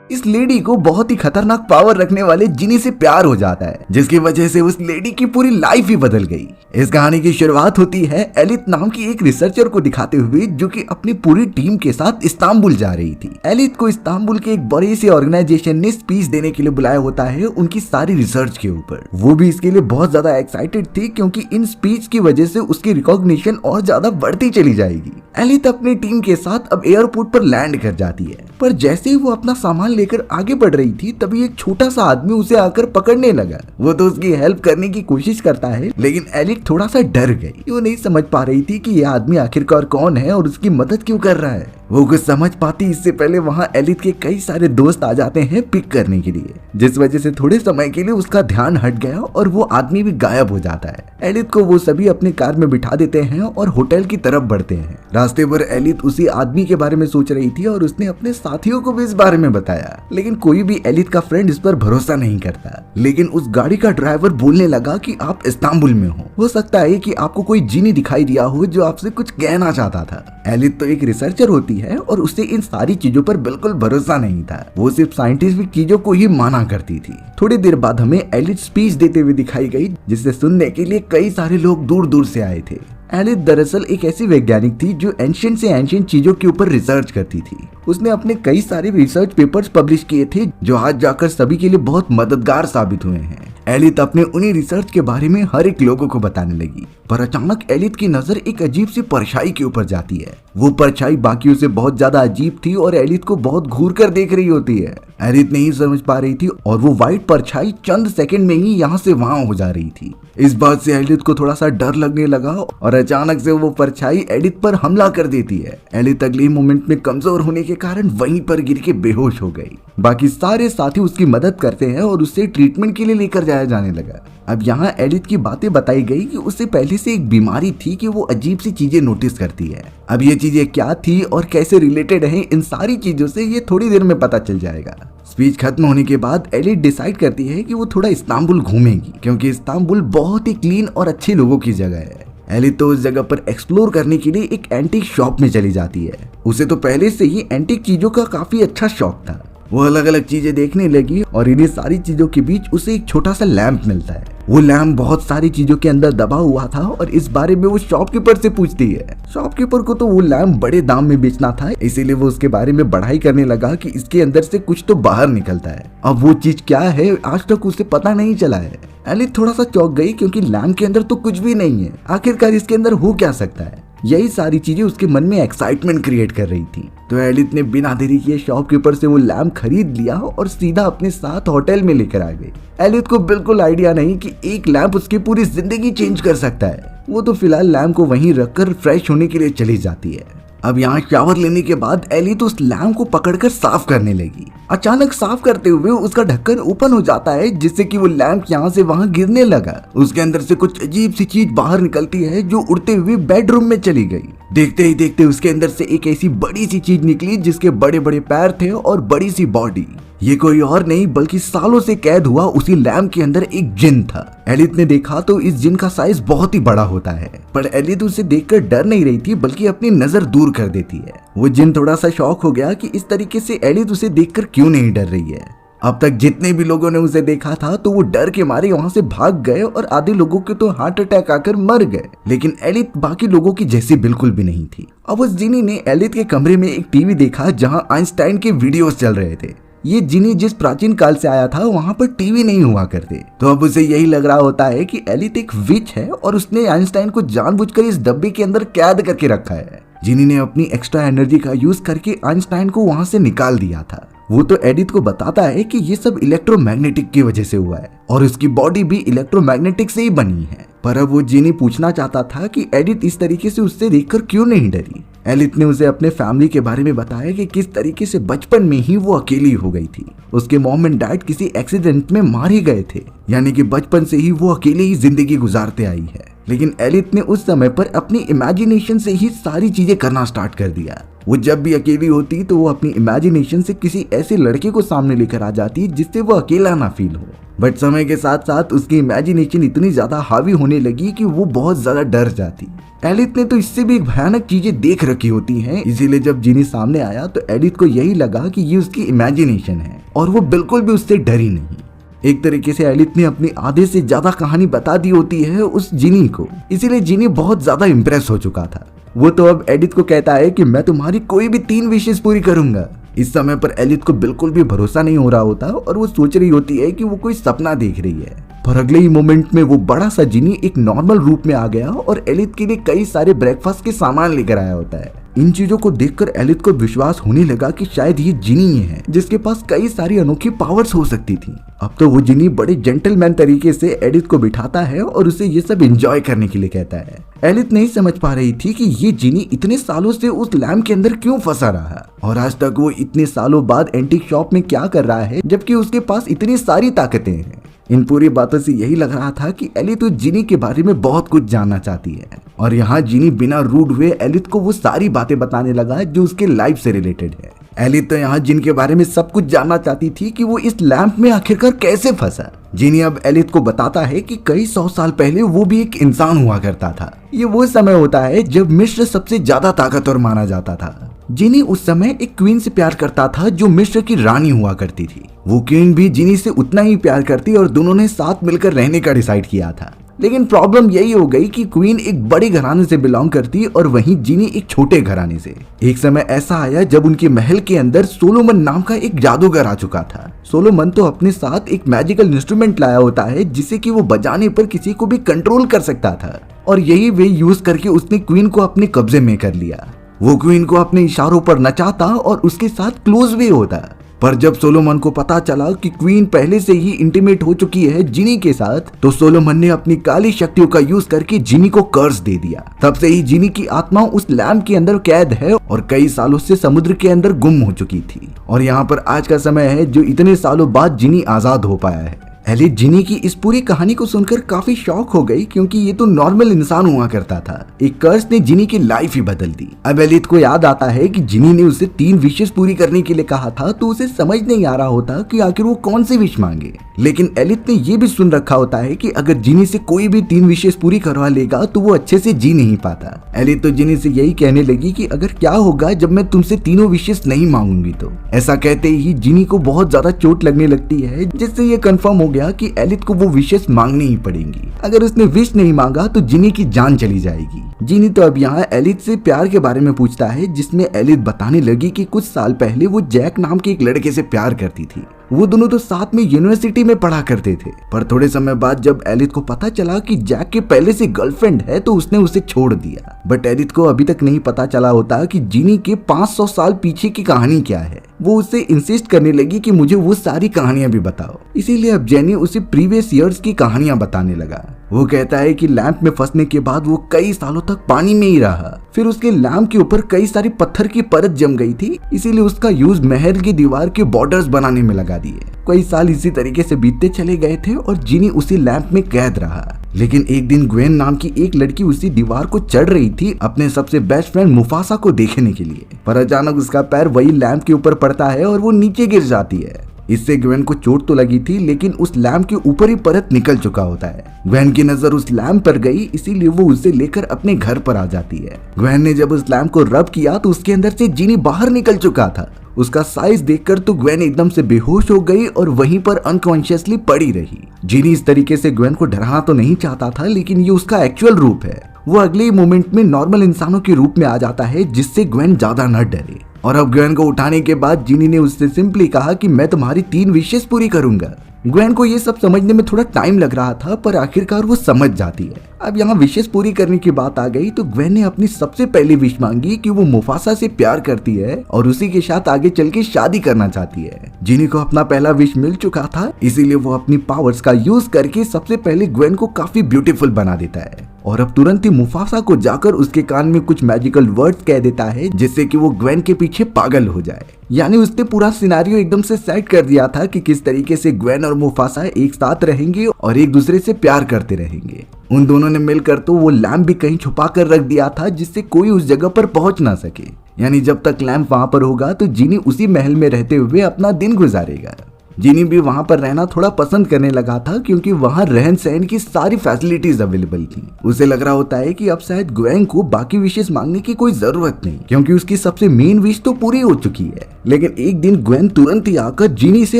इस लेडी को बहुत ही खतरनाक पावर रखने वाले जिनी से प्यार हो जाता है, जिसकी वजह से उस लेडी की पूरी लाइफ ही बदल गई। इस कहानी की शुरुआत होती है एलित नाम की एक रिसर्चर को दिखाते हुए, जो कि अपनी पूरी टीम के साथ इस्तांबुल जा रही थी। एलित को इस्तांबुल के एक बड़े से ऑर्गेनाइजेशन ने स्पीच देने के लिए बुलाया होता है उनकी सारी रिसर्च के ऊपर। वो भी इसके लिए बहुत ज्यादा एक्साइटेड थी, क्योंकि इन स्पीच की वजह से उसकी रिकॉग्निशन और ज्यादा बढ़ती चली जाएगी। एलित अपनी टीम के साथ अब एयरपोर्ट पर लैंड कर जाती है, पर जैसे ही वो अपना सामान लेकर आगे बढ़ रही थी, तभी एक छोटा सा आदमी उसे आकर पकड़ने लगा। वो तो उसकी हेल्प करने की कोशिश करता है, लेकिन एलिट थोड़ा सा डर गई। वो नहीं समझ पा रही थी कि यह आदमी आखिरकार कौन है और उसकी मदद क्यों कर रहा है। वो कुछ समझ पाती इससे पहले वहाँ एलिट के कई सारे दोस्त आ जाते हैं पिक करने के लिए, जिस वजह से थोड़े समय के लिए उसका ध्यान हट गया और वो आदमी भी गायब हो जाता है। एलिट को वो सभी अपनी कार में बिठा देते हैं और होटल की तरफ बढ़ते हैं। रास्ते पर एलिट उसी आदमी के बारे में सोच रही थी और उसने अपने साथियों को भी इस बारे में बताया, लेकिन कोई भी एलिट का फ्रेंड इस पर भरोसा नहीं करता। लेकिन उस गाड़ी का ड्राइवर बोलने लगा कि आप इस्तांबुल में हो सकता है कि आपको कोई जिनी दिखाई दिया हो जो आपसे कुछ कहना चाहता था। एलिट तो एक रिसर्चर होती है और उसे इन सारी चीजों पर बिल्कुल भरोसा नहीं था। वो सिर्फ साइंटिफिक चीजों को ही माना करती थी। थोड़ी देर बाद हमें एलिट स्पीच देते हुए दिखाई गई, जिसे सुनने के लिए कई सारे लोग दूर दूर से आए थे। एलिट दरअसल एक ऐसी वैज्ञानिक थी जो एंशिएंट से एंशिएंट चीजों के ऊपर रिसर्च करती थी। उसने अपने कई सारे रिसर्च पेपर्स पब्लिश किए थे, जो आज जाकर सभी के लिए बहुत मददगार साबित हुए हैं। एलिट अपने उन्हीं रिसर्च के बारे में हर एक लोगों को बताने लगी, पर अचानक एलिट की नजर एक अजीब सी परछाई के ऊपर जाती है। वो परछाई बाकियों से बहुत ज्यादा अजीब थी और एलिट को बहुत घूर कर देख रही होती है। एलिट नहीं समझ पा रही थी और वो व्हाइट परछाई चंद सेकंड में ही यहाँ से वहां हो जा रही थी। इस बात से एलिट को थोड़ा सा डर लगने लगा और अचानक से वो परछाई एलिट पर हमला कर देती है। एलिट अगले मोमेंट में कमजोर होने के कारण वहीं पर गिर के बेहोश हो गई। बाकी सारे साथी उसकी मदद करते हैं और उसे ट्रीटमेंट के लिए लेकर जाया जाने लगा। अब यहाँ एलिट की बातें बताई गई कि उसे पहले से एक बीमारी थी कि वो अजीब सी चीजें नोटिस करती है। अब ये चीजें क्या थी और कैसे रिलेटेड है, इन सारी चीजों से ये थोड़ी देर में पता चल जाएगा। स्पीच खत्म होने के बाद एलिट डिसाइड करती है कि वो थोड़ा इस्तांबुल घूमेगी, क्योंकि इस्तांबुल बहुत ही क्लीन और अच्छे लोगों की जगह है। एलिट तो उस जगह पर एक्सप्लोर करने के लिए एक एंटीक शॉप में चली जाती है। उसे तो पहले से ही एंटीक चीजों का काफी अच्छा शौक था। वो अलग अलग चीजें देखने लगी और इन्हीं सारी चीजों के बीच उसे एक छोटा सा लैंप मिलता है। वो लैंप बहुत सारी चीजों के अंदर दबा हुआ था और इस बारे में वो शॉपकीपर से पूछती है। शॉपकीपर को तो वो लैंप बड़े दाम में बेचना था, इसीलिए वो उसके बारे में बढ़ाई करने लगा कि इसके अंदर से कुछ तो बाहर निकलता है। अब वो चीज क्या है आज तक उसे पता नहीं चला है। एलिट थोड़ा सा चौंक गई, क्योंकि लैंप के अंदर तो कुछ भी नहीं है। आखिरकार इसके अंदर हो क्या सकता है? यही सारी चीजें उसके मन में एक्साइटमेंट क्रिएट कर रही थी। तो एलिट ने बिना देरी किए शॉपकीपर से वो लैंप खरीद लिया और सीधा अपने साथ होटल में लेकर आ गई। एलिट को बिल्कुल आइडिया नहीं कि एक लैंप उसकी पूरी जिंदगी चेंज कर सकता है। वो तो फिलहाल लैंप को वहीं रखकर फ्रेश होने के लिए चली जाती है। अब यहाँ शावर लेने के बाद एलिट उस लैंप को पकड़कर साफ करने लगी। अचानक साफ करते हुए उसका ढक्कन ओपन हो जाता है, जिससे कि वो लैंप यहाँ से वहाँ गिरने लगा। उसके अंदर से कुछ अजीब सी चीज बाहर निकलती है, जो उड़ते हुए बेडरूम में चली गई। देखते ही देखते उसके अंदर से एक ऐसी बड़ी सी चीज निकली, जिसके बड़े बड़े पैर थे और बड़ी सी बॉडी। ये कोई और नहीं बल्कि सालों से कैद हुआ उसी लैंप के अंदर एक जिन था। एलिट ने देखा तो इस जिन का साइज बहुत ही बड़ा होता है, पर एलिट उसे देखकर डर नहीं रही थी, बल्कि अपनी नजर दूर कर देती है। वो जिन थोड़ा सा शॉक हो गया कि इस तरीके से एलिट उसे देखकर क्यों नहीं डर रही है। अब तक जितने भी लोगों ने उसे देखा था तो वो डर के मारे वहां से भाग गए और आधे लोगों के तो हार्ट अटैक आकर मर गए। लेकिन एलिट बाकी लोगों की जैसी बिल्कुल भी नहीं थी। अब उस जिनी ने एलिट के कमरे में एक टीवी देखा, जहां आइंस्टाइन के वीडियोस चल रहे थे। ये जिनी जिस प्राचीन काल से आया था वहाँ पर टीवी नहीं हुआ करते, तो अब उसे यही लग रहा होता है कि एलिट एक विच है और उसने आइंस्टाइन को जानबूझकर इस डब्बे के अंदर कैद करके रखा है। जिनी ने अपनी एक्स्ट्रा एनर्जी का यूज करके आइंस्टाइन को वहाँ से निकाल दिया था। वो तो एलिट को बताता है कि ये सब इलेक्ट्रोमैग्नेटिक की वजह से हुआ है और उसकी बॉडी भी इलेक्ट्रोमैग्नेटिक से ही बनी है। पर अब वो जिनी पूछना चाहता था कि एलिट इस तरीके से उससे देखकर क्यों नहीं डरी। एलिट ने उसे अपने फैमिली के बारे में बताया कि किस तरीके से बचपन में ही वो अकेली हो गई थी। उसके मॉम एंड डैड किसी एक्सीडेंट में मारे गए थे, यानी कि बचपन से ही वो अकेले ही जिंदगी गुजारते आई है। लेकिन एलिट ने उस समय पर अपनी इमेजिनेशन से ही सारी चीजें करना स्टार्ट कर दिया। वो जब भी अकेली होती तो वो अपनी इमेजिनेशन से किसी ऐसे लड़के को सामने लेकर आ जाती जिससे वो अकेला ना फील हो। बट समय के साथ साथ उसकी इमेजिनेशन इतनी ज्यादा हावी होने लगी कि वो बहुत ज्यादा डर जाती। एलिथ ने तो इससे भी भयानक चीजें देख रखी होती हैं, इसीलिए जब जिनी सामने आया तो एलिथ को यही लगा कि ये उसकी इमेजिनेशन है और वो बिल्कुल भी उससे डरी नहीं। एक तरीके से एलिथ ने अपनी आधे से ज्यादा कहानी बता दी होती है उस जिनी को, इसीलिए जिनी बहुत ज्यादा इम्प्रेस हो चुका था। वो तो अब एलिथ को कहता है कि मैं तुम्हारी कोई भी 3 विशेष पूरी करूंगा। इस समय पर एलिथ को बिल्कुल भी भरोसा नहीं हो रहा होता और वो सोच रही होती है कि वो कोई सपना देख रही है। पर अगले ही मोमेंट में वो बड़ा सा जिनी एक नॉर्मल रूप में आ गया और एलिथ के लिए कई सारे ब्रेकफास्ट के सामान लेकर आया होता है। इन चीजों को देखकर एलिथ को विश्वास होने लगा कि शायद ये जिनी ही है जिसके पास कई सारी अनोखी पावर्स हो सकती थी। अब तो वो जिनी बड़े जेंटलमैन तरीके से एलिथ को बिठाता है और उसे ये सब एंजॉय करने के लिए कहता है। एलिथ नहीं समझ पा रही थी कि ये जिनी इतने सालों से उस लैम्प के अंदर क्यों फंसा रहा और आज तक वो इतने सालों बाद एंटीक शॉप में क्या कर रहा है जबकि उसके पास इतनी सारी ताकतें हैं। इन पूरी बातों से यही लग रहा था कि एलिथ जिनी के बारे में बहुत कुछ जानना चाहती है और यहाँ जिनी बिना रूड हुए एलिथ को वो सारी बातें बताने लगा जो उसके लाइफ से रिलेटेड है। एलिथ तो यहाँ जिन के बारे में सब कुछ जानना चाहती थी कि वो इस लैंप में आखिरकार कैसे फंसा। जिनी अब एलिथ को बताता है कि कई 100 साल पहले वो भी एक इंसान हुआ करता था। ये वो समय होता है जब मिस्र सबसे ज्यादा ताकतवर माना जाता था। जिनी उस समय एक क्वीन से प्यार करता था जो मिस्र की रानी हुआ करती थी। वो क्वीन भी जिनी से उतना ही प्यार करती और दोनों ने साथ मिलकर रहने का डिसाइड किया था। लेकिन प्रॉब्लम यही हो गई कि क्वीन एक बड़े घराने से बिलोंग करती और वहीं जिनी एक छोटे घराने से। एक समय ऐसा आया जब उनके महल के अंदर सोलोमन नाम का एक जादूगर आ चुका था। सोलोमन तो अपने साथ एक मैजिकल इंस्ट्रूमेंट लाया होता है जिसे कि वो बजाने पर किसी को भी कंट्रोल कर सकता था और यही वे यूज करके उसने क्वीन को अपने कब्जे में कर लिया। वो क्वीन को अपने इशारों पर नचाता और उसके साथ क्लोज भी होता। पर जब सोलोमन को पता चला कि क्वीन पहले से ही इंटीमेट हो चुकी है जिनी के साथ तो सोलोमन ने अपनी काली शक्तियों का यूज करके जिनी को कर्ज दे दिया। तब से ही जिनी की आत्मा उस लैम्प के अंदर कैद है और कई सालों से समुद्र के अंदर गुम हो चुकी थी और यहाँ पर आज का समय है जो इतने सालों बाद जिनी आजाद हो पाया है। एलिथ जिनी की इस पूरी कहानी को सुनकर काफी शॉक हो गई क्योंकि ये तो नॉर्मल इंसान हुआ करता था। एक कर्ज ने जिनी की लाइफ ही बदल दी। अब एलिथ को याद आता है कि जिनी ने उसे 3 विशेष पूरी करने के लिए कहा था तो उसे समझ नहीं आ रहा होता कि आखिर वो कौन सी विश मांगे। लेकिन एलिथ ने ये भी सुन रखा होता है कि अगर जिनी से कोई भी 3 विशेष पूरी करवा लेगा तो वो अच्छे से जी नहीं पाता। एलिथ तो जिनी से यही कहने लगी कि अगर क्या होगा जब मैं तुमसे 3 विशेष नहीं मांगूंगी तो। ऐसा कहते ही जिनी को बहुत ज्यादा चोट लगने लगती है जिससे ये कंफर्म हो गया कि एलिथ को वो विशेष मांगनी ही पड़ेंगी। अगर उसने विश नहीं मांगा तो जिनी की जान चली जाएगी। जिनी तो अब यहाँ एलिथ से प्यार के बारे में पूछता है जिसमें एलिथ बताने लगी कि कुछ साल पहले वो जैक नाम के एक लड़के से प्यार करती थी। वो दोनों तो साथ में यूनिवर्सिटी में पढ़ा करते थे। पर थोड़े समय बाद जब एलिथ को पता चला कि जैक के पहले से गर्लफ्रेंड है तो उसने उसे छोड़ दिया। बट एलिथ को अभी तक नहीं पता चला होता कि जिनी के 500 साल पीछे की कहानी क्या है। वो उससे इंसिस्ट करने लगी कि मुझे वो सारी कहानियां भी बताओ। इसीलिए अब जेनी उसे प्रीवियस ईयर्स की कहानियां बताने लगा। वो कहता है कि लैंप में फंसने के बाद वो कई सालों तक पानी में ही रहा। फिर उसके लैंप के ऊपर कई सारी पत्थर की परत जम गई थी, इसीलिए उसका यूज महल की दीवार के बॉर्डर्स बनाने में लगा दिए। कई साल इसी तरीके से बीतते चले गए थे और जिनी उसी लैंप में कैद रहा। लेकिन एक दिन ग्वेन नाम की एक लड़की उसी दीवार को चढ़ रही थी अपने सबसे बेस्ट फ्रेंड मुफासा को देखने के लिए। पर अचानक उसका पैर वही लैंप के ऊपर पड़ता है और वो नीचे गिर जाती है। इससे ग्वेन को चोट तो लगी थी लेकिन उस लैंप के ऊपर ही परत निकल चुका होता है। ग्वेन की नजर उस लैंप पर गई, इसीलिए वो उसे लेकर अपने घर पर आ जाती है। ग्वेन ने जब उस लैंप को रब किया तो उसके अंदर से जिनी बाहर निकल चुका था। उसका साइज देखकर तो ग्वेन एकदम से बेहोश हो गई और वहीं पर अनकॉन्शियसली पड़ी रही। जिनी इस तरीके से ग्वेन को डराना तो नहीं चाहता था लेकिन ये उसका एक्चुअल रूप है। वो अगले मोमेंट में नॉर्मल इंसानों के रूप में आ जाता है जिससे ग्वेन ज्यादा न डरे। और अब ग्वेन को उठाने के बाद जिनी ने उससे सिंपली कहा कि मैं तुम्हारी 3 विशेष पूरी करूंगा। ग्वेन को ये सब समझने में थोड़ा टाइम लग रहा था पर आखिरकार वो समझ जाती है। अब यहाँ विशेष पूरी करने की बात आ गई तो ग्वेन ने अपनी सबसे पहली विश मांगी कि वो मुफासा से प्यार करती है और उसी के साथ आगे चल के शादी करना चाहती है। जिनी को अपना पहला विश मिल चुका था, इसीलिए वो अपनी पावर्स का यूज करके सबसे पहले ग्वेन को काफी ब्यूटीफुल बना देता है और अब तुरंत ही मुफासा को जाकर उसके कान में कुछ मैजिकल वर्ड्स कह देता है जिससे कि वो ग्वेन के पीछे पागल हो जाए। यानी उसने पूरा सिनेरियो एकदम से सेट कर दिया था कि किस तरीके से ग्वेन और मुफासा एक साथ रहेंगे और एक दूसरे से प्यार करते रहेंगे। उन दोनों ने मिलकर तो वो लैंप भी कहीं छुपा कर रख दिया था जिससे कोई उस जगह पर पहुंच ना सके। यानी जब तक लैम्प वहां पर होगा तो जिनी उसी महल में रहते हुए अपना दिन गुजारेगा। जिनी भी वहां पर रहना थोड़ा पसंद करने लगा था क्योंकि वहां रहन सहन की सारी फैसिलिटीज अवेलेबल थी। उसे लग रहा होता है कि अब शायद ग्वेन को बाकी विशेष मांगने की कोई जरूरत नहीं क्योंकि उसकी सबसे मेन विश तो पूरी हो चुकी है। लेकिन एक दिन ग्वेन तुरंत ही आकर जिनी से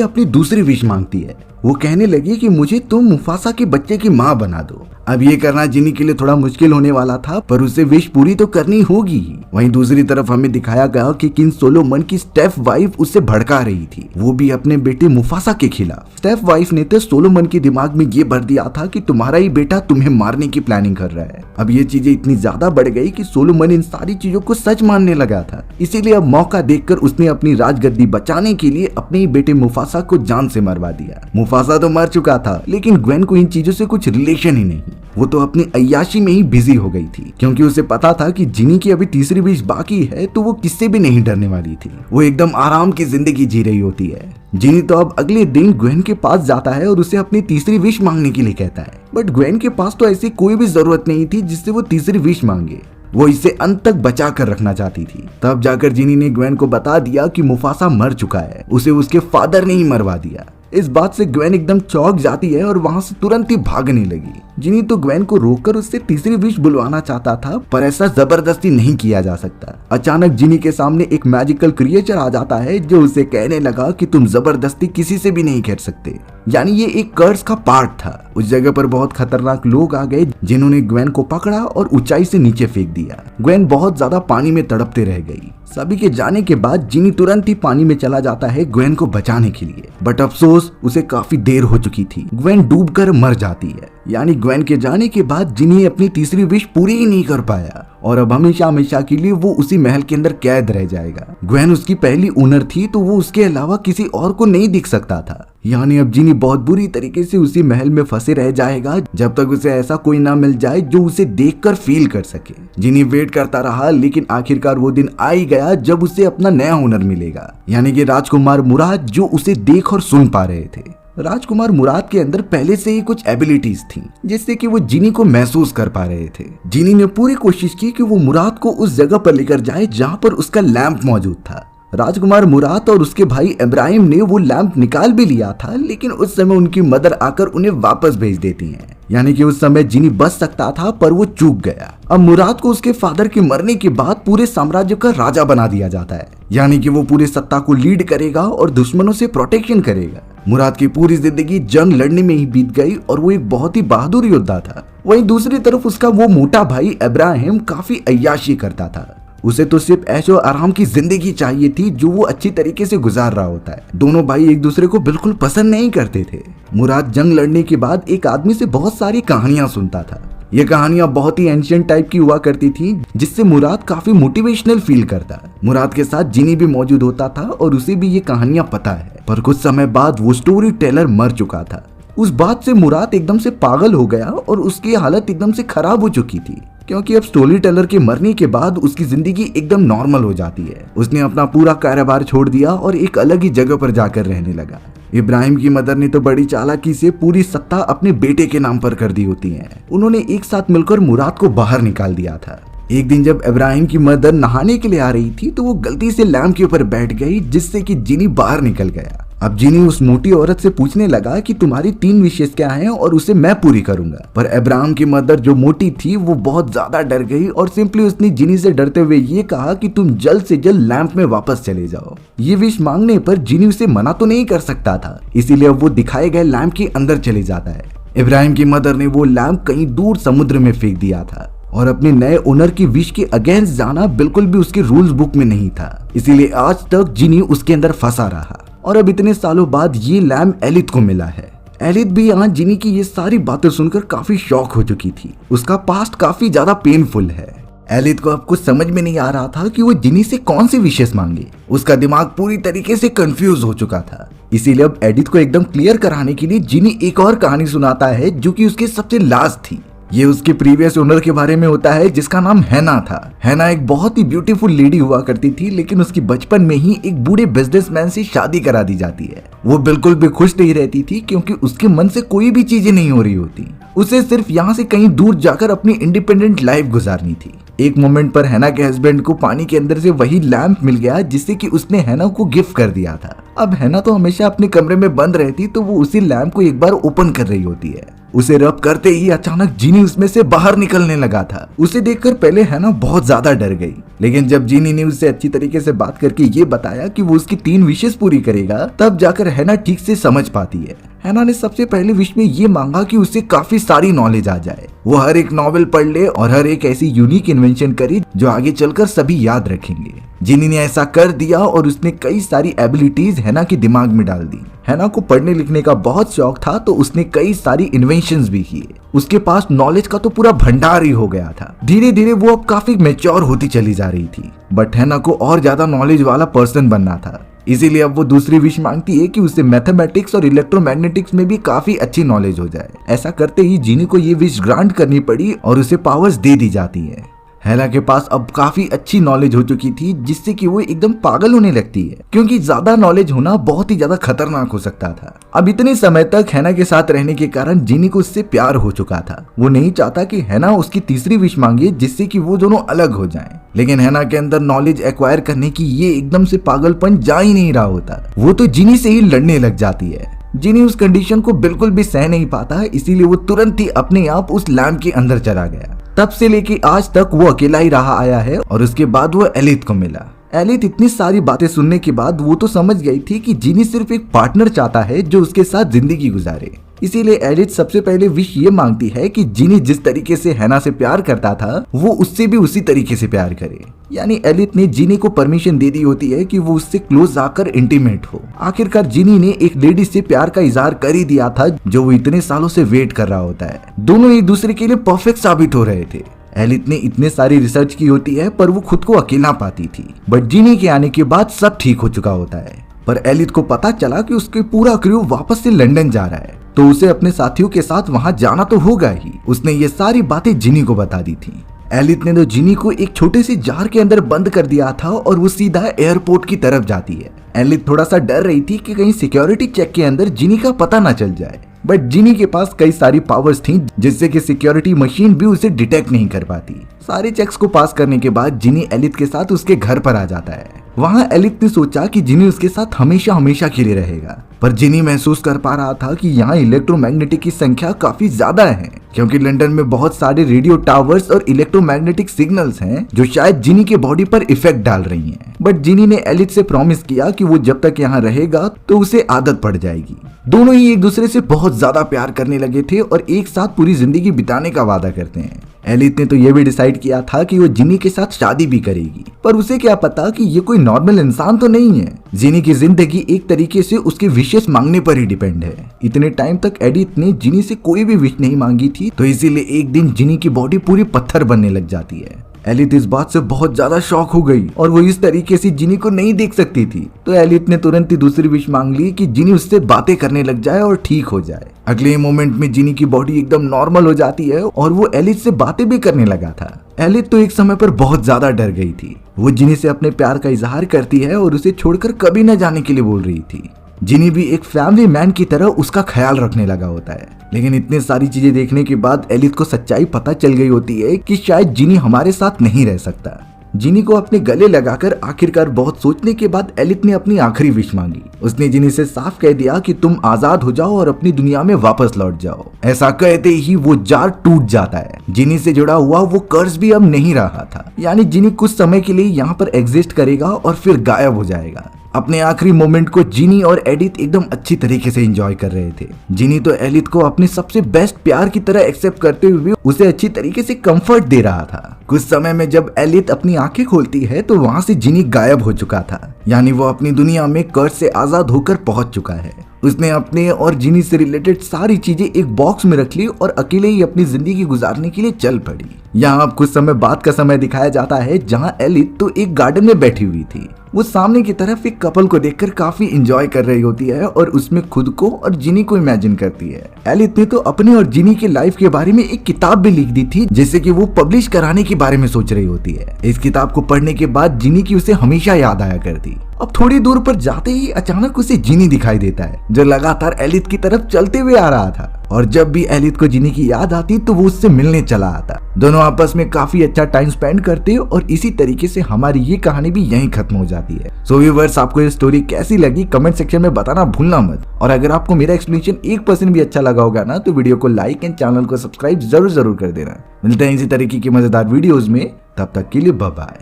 अपनी दूसरी विश मांगती है। वो कहने लगी कि मुझे तुम मुफासा के बच्चे की माँ बना दो। अब ये करना जिनी के लिए थोड़ा मुश्किल होने वाला था पर उसे विश पूरी तो करनी होगी। वहीं दूसरी तरफ हमें दिखाया गया कि किंग सोलोमन की स्टेप वाइफ उससे भड़का रही थी, वो भी अपने बेटे मुफासा के खिलाफ। स्टेप वाइफ ने तो सोलोमन के दिमाग में ये भर दिया था कि तुम्हारा ही बेटा तुम्हें मारने की प्लानिंग कर रहा है। अब ये चीजें इतनी ज्यादा बढ़ गई कि सोलोमन इन सारी चीजों को सच मानने लगा था। इसीलिए अब मौका देखकर उसने अपनी राजगद्दी बचाने के लिए अपने ही बेटे मुफासा को जान से मरवा दिया। मुफासा तो मर चुका था लेकिन ग्वेन को इन चीजों से कुछ रिलेशन ही नहीं। वो तो अपनी अय्याशी में ही बिजी हो गई थी क्योंकि उसे पता था कि जिनी की अभी तीसरी विश बाकी है तो वो किससे भी नहीं डरने वाली थी। वो एकदम आराम की जिंदगी जी रही होती है। जिनी तो अब अगले दिन ग्वेन के पास जाता है और उसे अपनी तीसरी विश मांगने के लिए कहता है। बट ग्वेन के पास तो ऐसी कोई भी जरूरत नहीं थी जिससे वो तीसरी विश मांगे। वो इसे अंत तक बचा कर रखना चाहती थी। तब जाकर जिनी ने ग्वेन को बता दिया कि मुफासा मर चुका है, उसे उसके फादर ने ही मरवा दिया। इस बात से ग्वेन एकदम चौंक जाती है और वहां से तुरंत ही भागने लगी। जिनी तो ग्वेन को रोककर उससे तीसरी विश बुलवाना चाहता था पर ऐसा जबरदस्ती नहीं किया जा सकता। अचानक जिनी के सामने एक मैजिकल क्रिएचर आ जाता है जो उसे कहने लगा कि तुम जबरदस्ती किसी से भी नहीं खेल सकते। यानी ये एक कर्स का पार्ट था। उस जगह पर बहुत खतरनाक लोग आ गए जिन्होंने ग्वेन को पकड़ा और ऊंचाई से नीचे फेंक दिया। ग्वेन बहुत ज्यादा पानी में तड़पते रह गई। सभी के जाने के बाद जिनी तुरंत ही पानी में चला जाता है ग्वेन को बचाने के लिए। बट अफसोस उसे काफी देर हो चुकी थी। ग्वेन डूबकर मर जाती है। यानी ग्वेन के जाने के बाद जिनी अपनी तीसरी विश पूरी ही नहीं कर पाया और अब हमेशा हमेशा के लिए वो उसी महल के अंदर कैद रह जाएगा। ग्वेन उसकी पहली ओनर थी तो वो उसके अलावा किसी और को नहीं दिख सकता था। यानी अब जिनी बहुत बुरी तरीके से उसी महल में फंसे रह जाएगा जब तक उसे ऐसा कोई ना मिल जाए जो उसे देखकर फील कर सके। जिनी वेट करता रहा लेकिन आखिरकार वो दिन आ ही गया जब उसे अपना नया ओनर मिलेगा, यानी कि राजकुमार मुराद, जो उसे देख और सुन पा रहे थे। राजकुमार मुराद के अंदर पहले से ही कुछ एबिलिटीज थी जिससे कि वो जिनी को महसूस कर पा रहे थे। जिनी ने पूरी कोशिश की कि वो मुराद को उस जगह पर लेकर जाए जहां पर उसका लैंप मौजूद था। राजकुमार मुराद और उसके भाई इब्राहिम ने वो लैंप निकाल भी लिया था लेकिन उस समय उनकी मदर आकर उन्हें वापस भेज देती है। यानी कि उस समय जिनी बच सकता था पर वो चूक गया। अब मुराद को उसके फादर के मरने के बाद पूरे साम्राज्य का राजा बना दिया जाता है, यानी कि वो पूरे सत्ता को लीड करेगा और दुश्मनों से प्रोटेक्शन करेगा। मुराद की पूरी जिंदगी जंग लड़ने में ही बीत गई और वो एक बहुत ही बहादुर योद्धा था। वहीं दूसरी तरफ उसका वो मोटा भाई इब्राहिम काफी अय्याशी करता था। उसे तो सिर्फ ऐशो आराम की जिंदगी चाहिए थी जो वो अच्छी तरीके से गुजार रहा होता है। दोनों भाई एक दूसरे को बिल्कुल पसंद नहीं करते थे। मुराद जंग लड़ने के बाद एक आदमी से बहुत सारी कहानियां सुनता था। ये कहानियां बहुत ही एंशिएंट टाइप की हुआ करती थी जिससे मुराद काफी मोटिवेशनल फील करता। मुराद के साथ जिनी भी मौजूद होता था और उसे भी ये कहानियां पता है। पर कुछ समय बाद वो स्टोरी टेलर मर चुका था। उस बात से मुराद एकदम से पागल हो गया और उसकी हालत एकदम से खराब हो चुकी थी क्योंकि अब स्टोरी टेलर के मरने के बाद उसकी जिंदगी एकदम नॉर्मल हो जाती है। उसने अपना पूरा कारोबार छोड़ दिया और एक अलग ही जगह पर जाकर रहने लगा। इब्राहिम की मदर ने तो बड़ी चालाकी से पूरी सत्ता अपने बेटे के नाम पर कर दी होती है। उन्होंने एक साथ मिलकर मुराद को बाहर निकाल दिया था। एक दिन जब इब्राहिम की मदर नहाने के लिए आ रही थी तो वो गलती से लैंप के ऊपर बैठ गई जिससे कि जिनी बाहर निकल गया। अब जिनी उस मोटी औरत से पूछने लगा कि तुम्हारी 3 विशेष क्या हैं और उसे मैं पूरी करूंगा। पर इब्राहिम की मदर जो मोटी थी वो बहुत ज्यादा डर गई और सिंपली उसने जिनी से डरते हुए ये कहा कि तुम जल्द से जल्द लैंप में वापस चले जाओ। ये विश मांगने पर जिनी उसे मना तो नहीं कर सकता था, इसीलिए अब वो दिखाए गए लैंप के अंदर चले जाता है। इब्राहिम की मदर ने वो लैंप कहीं दूर समुद्र में फेंक दिया था और अपने नए ओनर की विश के अगेंस्ट जाना बिल्कुल भी उसके रूल्स बुक में नहीं था। इसीलिए आज तक जिनी उसके अंदर फंसा रहा और अब इतने सालों बाद ये लैंप एलिथ को मिला है। एलिथ भी यहाँ जिनी की ये सारी बातें सुनकर काफी शॉक हो चुकी थी। उसका पास्ट काफी ज्यादा पेनफुल है। एलिथ को अब कुछ समझ में नहीं आ रहा था कि वो जिनी से कौन सी विशेष मांगे। उसका दिमाग पूरी तरीके से कंफ्यूज हो चुका था। इसीलिए अब एलिथ को एकदम क्लियर कराने के लिए जिनी एक और कहानी सुनाता है जो कि उसकी सबसे लास्ट थी। ये उसके प्रीवियस ओनर के बारे में होता है जिसका नाम हैना था। हैना एक बहुत ही ब्यूटीफुल लेडी हुआ करती थी लेकिन उसकी बचपन में ही एक बूढ़े बिजनेसमैन से शादी करा दी जाती है। वो बिल्कुल भी खुश नहीं रहती थी क्योंकि उसके मन से कोई भी चीजें नहीं हो रही होती। उसे सिर्फ यहाँ से कहीं दूर जाकर अपनी इंडिपेंडेंट लाइफ गुजारनी थी। एक मोमेंट पर हैना के हस्बैंड को पानी के अंदर से वही लैंप मिल गया जिससे कि उसने हैना को गिफ्ट कर दिया था। अब हैना तो हमेशा अपने कमरे में बंद रहती, तो वो उसी लैंप को एक बार ओपन कर रही होती है। उसे रब करते ही अचानक जीनी उसमें से बाहर निकलने लगा था। उसे देखकर पहले हैना बहुत ज्यादा डर गई, लेकिन जब जीनी ने उससे अच्छी तरीके से बात करके ये बताया कि वो उसकी 3 विशेस पूरी करेगा, तब जाकर हैना ठीक से समझ पाती है। हैना ने सबसे पहले विश में ये मांगा कि उसे काफी सारी नॉलेज आ जाए, वो हर एक नॉवेल पढ़ ले और हर एक ऐसी यूनिक इन्वेंशन करे जो आगे चलकर सभी याद रखेंगे। जिनी ने ऐसा कर दिया और उसने कई सारी एबिलिटीज हैना के दिमाग में डाल दी। हैना को पढ़ने लिखने का बहुत शौक था, तो उसने कई सारी इन्वेंशंस भी किए। उसके पास नॉलेज का तो पूरा भंडार ही हो गया था। धीरे धीरे वो अब काफी मैच्योर होती चली जा रही थी, बट हैना को और ज्यादा नॉलेज वाला पर्सन बनना था। इसीलिए अब वो दूसरी विश मांगती है कि उसे मैथमेटिक्स और इलेक्ट्रोमैग्नेटिक्स में भी काफी अच्छी नॉलेज हो जाए। ऐसा करते ही जीनी को ये विश ग्रांट करनी पड़ी और उसे पावर्स दे दी जाती है। हैना के पास अब काफी अच्छी नॉलेज हो चुकी थी, जिससे कि वो एकदम पागल होने लगती है, क्योंकि ज्यादा नॉलेज होना बहुत ही ज्यादा खतरनाक हो सकता था। अब इतने समय तक हैना के साथ रहने के कारण जीनी को उससे प्यार हो चुका था। वो नहीं चाहता कि हैना उसकी तीसरी विश मांगे जिससे कि वो दोनों अलग हो जाएं। लेकिन हैना के अंदर नॉलेज एक्वायर करने की ये एकदम से पागलपन जा ही नहीं रहा होता। वो तो जीनी से ही लड़ने लग जाती है। जीनी उस कंडीशन को बिल्कुल भी सह नहीं पाता, इसीलिए वो तुरंत ही अपने आप उस लैम्प के अंदर चला गया। तब से लेके आज तक वो अकेला ही रहा आया है और उसके बाद वो एलिथ को मिला। एलिथ इतनी सारी बातें सुनने के बाद वो तो समझ गई थी कि जीनी सिर्फ एक पार्टनर चाहता है जो उसके साथ जिंदगी गुजारे। इसीलिए एलिथ सबसे पहले विश ये मांगती है कि जीनी जिस तरीके से हैना से प्यार करता था, वो उससे भी उसी तरीके से प्यार करे। यानी एलिथ ने जीनी को परमिशन दे दी होती है कि वो उससे क्लोज आकर इंटीमेट हो। आखिरकार जीनी ने एक लेडी से प्यार का इजहार कर ही दिया था, जो वो इतने सालों से वेट कर रहा होता है। दोनों एक दूसरे के लिए परफेक्ट साबित हो रहे थे। एलिथ ने इतने सारी रिसर्च की होती है, पर वो खुद को अकेला पाती थी। बट जीनी के आने के बाद सब ठीक हो चुका होता है। पर एलिथ को पता चला कि उसके पूरा क्रू वापस से लंदन जा रहा है, तो उसे अपने साथियों के साथ वहां जाना तो होगा ही। उसने ये सारी बातें जिनी को बता दी थी। एलिथ ने तो जिनी को एक छोटे से जार के अंदर बंद कर दिया था और वो सीधा एयरपोर्ट की तरफ जाती है। एलिथ थोड़ा सा डर रही थी कि कहीं सिक्योरिटी चेक के अंदर जिनी का पता ना चल जाए, बट जिनी के पास कई सारी पावर्स थी जिससे कि सिक्योरिटी मशीन भी उसे डिटेक्ट नहीं कर पाती। सारे चेक्स को पास करने के बाद जिनी एलिथ के साथ उसके घर पर आ जाता है। वहाँ एलिथ ने सोचा कि जिनी उसके साथ हमेशा हमेशा के लिए रहेगा, पर जिनी महसूस कर पा रहा था कि यहाँ इलेक्ट्रोमैग्नेटिक की संख्या काफी ज्यादा है, क्योंकि लंदन में बहुत सारे रेडियो टावर्स और इलेक्ट्रोमैग्नेटिक सिग्नल्स हैं जो शायद जिनी के बॉडी पर इफेक्ट डाल रही हैं। बट जिनी ने एलिथ से प्रॉमिस किया कि वो जब तक यहाँ रहेगा तो उसे आदत पड़ जाएगी। दोनों ही एक दूसरे से बहुत ज्यादा प्यार करने लगे थे और एक साथ पूरी जिंदगी बिताने का वादा करते हैं। एलिथ ने तो ये भी डिसाइड किया था कि वो जिनी के साथ शादी भी करेगी, पर उसे क्या पता कि ये कोई नॉर्मल इंसान तो नहीं है। जिनी की जिंदगी एक तरीके से उसके विशेष मांगने पर ही डिपेंड है। इतने टाइम तक एलिथ ने जिनी से कोई भी विश नहीं मांगी थी, तो इसीलिए एक दिन जिनी की बॉडी पूरी पत्थर बनने लग जाती है। एलिथ इस बात से बहुत ज्यादा शॉक हो गई और वो इस तरीके से जिनी को नहीं देख सकती थी, तो एलिथ ने तुरंत ही दूसरी विश मांग ली कि जिनी उससे बातें करने लग जाए और ठीक हो जाए। अगले ही मोमेंट में जिनी की बॉडी एकदम नॉर्मल हो जाती है और वो एलिथ से बातें भी करने लगा था। एलिथ तो एक समय पर बहुत ज्यादा डर गई थी। वो जिनी से अपने प्यार का इजहार करती है और उसे छोड़कर कभी न जाने के लिए बोल रही थी। जिनी भी एक फैमिली मैन की तरह उसका ख्याल रखने लगा होता है। लेकिन इतने सारी चीजें देखने के बाद एलिथ को सच्चाई पता चल गई होती है कि शायद जिनी हमारे साथ नहीं रह सकता। जिनी को अपने गले लगाकर आखिरकार बहुत सोचने के बाद एलिथ ने अपनी आखिरी विश मांगी। उसने जिनी से साफ कह दिया कि तुम आजाद हो जाओ और अपनी दुनिया में वापस लौट जाओ। ऐसा कहते ही वो जार टूट जाता है। जिनी से जुड़ा हुआ वो कर्ज भी अब नहीं रहा था, यानी जिनी कुछ समय के लिए यहाँ पर एग्जिस्ट करेगा और फिर गायब हो जाएगा। अपने आखिरी मोमेंट को जिनी और एलिथ एकदम अच्छी तरीके से एंजॉय कर रहे थे। जिनी तो एलिथ को अपने सबसे बेस्ट प्यार की तरह एक्सेप्ट करते हुए उसे अच्छी तरीके से कंफर्ट दे रहा था। कुछ समय में जब एलिथ अपनी आंखें खोलती है तो वहाँ से जिनी गायब हो चुका था, यानी वो अपनी दुनिया में कर्ज से आजाद होकर पहुंच चुका है। उसने अपने और जिनी से रिलेटेड सारी चीजें एक बॉक्स में रख ली और अकेले ही अपनी जिंदगी गुजारने के लिए चल पड़ी। यहाँ अब कुछ समय बाद का समय दिखाया जाता है, जहाँ एलिथ तो एक गार्डन में बैठी हुई थी। वो सामने की तरफ एक कपल को देखकर काफी एंजॉय कर रही होती है और उसमें खुद को और जिनी को इमेजिन करती है। एलिथ ने तो अपने और जिनी के लाइफ के बारे में एक किताब भी लिख दी थी, जिससे कि वो पब्लिश कराने के बारे में सोच रही होती है। इस किताब को पढ़ने के बाद जिनी की उसे हमेशा याद आया करती। अब थोड़ी दूर पर जाते ही अचानक उसे जिनी दिखाई देता है, जो लगातार एलिथ की तरफ चलते हुए आ रहा था और जब भी एलिथ को जिनी की याद आती तो वो उससे मिलने चला आता। दोनों आपस में काफी अच्छा टाइम स्पेंड करते और इसी तरीके से हमारी ये कहानी भी यहीं खत्म हो जाती है। सो व्यूअर्स, आपको ये स्टोरी कैसी लगी कमेंट सेक्शन में बताना भूलना मत। और अगर आपको मेरा एक्सप्लेनेशन 1% भी अच्छा लगा होगा ना तो वीडियो को लाइक एंड चैनल को सब्सक्राइब जरूर कर देना। मिलते हैं इसी तरीके की मजेदार वीडियोस में, तब तक के लिए बाय बाय।